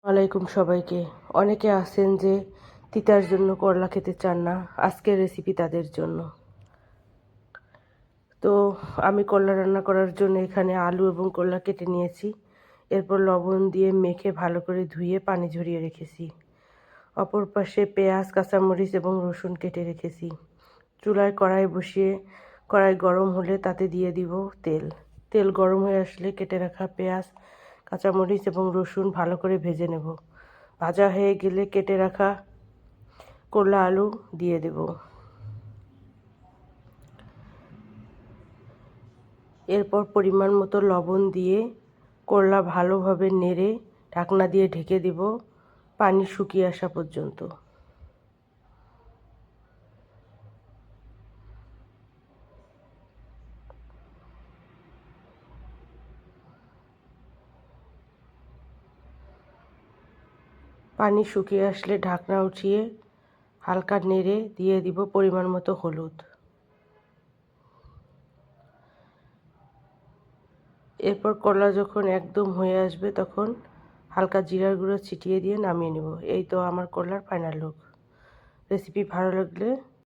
ওয়ালাইকুম সবাইকে। অনেকে আছেন যে তিতার জন্য করলা খেতে চান না, আজকের রেসিপি তাদের জন্য। তো আমি করলা রান্না করার জন্য এখানে আলু এবং করলা কেটে নিয়েছি। এরপর লবণ দিয়ে মেখে ভালো করে ধুয়ে পানি ঝরিয়ে রেখেছি। অপর পাশে পেঁয়াজ, কাঁচামরিচ এবং রসুন কেটে রেখেছি। চুলায় কড়াই বসিয়ে কড়াই গরম হলে তাতে দিয়ে দিব তেল। তেল গরম হয়ে আসলে কেটে রাখা পেঁয়াজ, কাঁচামরিচ এবং রসুন ভালো করে ভেজে নেব। ভাজা হয়ে গেলে কেটে রাখা করলা আলু দিয়ে দেব। এরপর পরিমাণ মতো লবণ দিয়ে করলা ভালোভাবে নেড়ে ঢাকনা দিয়ে ঢেকে দেব পানি শুকিয়ে আসা পর্যন্ত। পানি শুকিয়ে আসলে ঢাকনা উঠিয়ে হালকা নেড়ে দিয়ে দিব পরিমাণ মতো হলুদ। এরপর করলা যখন একদম হয়ে আসবে তখন হালকা জিরার গুঁড়ো ছিটিয়ে দিয়ে নামিয়ে নেব। এই তো আমার করলার ফাইনাল লুক। রেসিপি ভালো লাগলে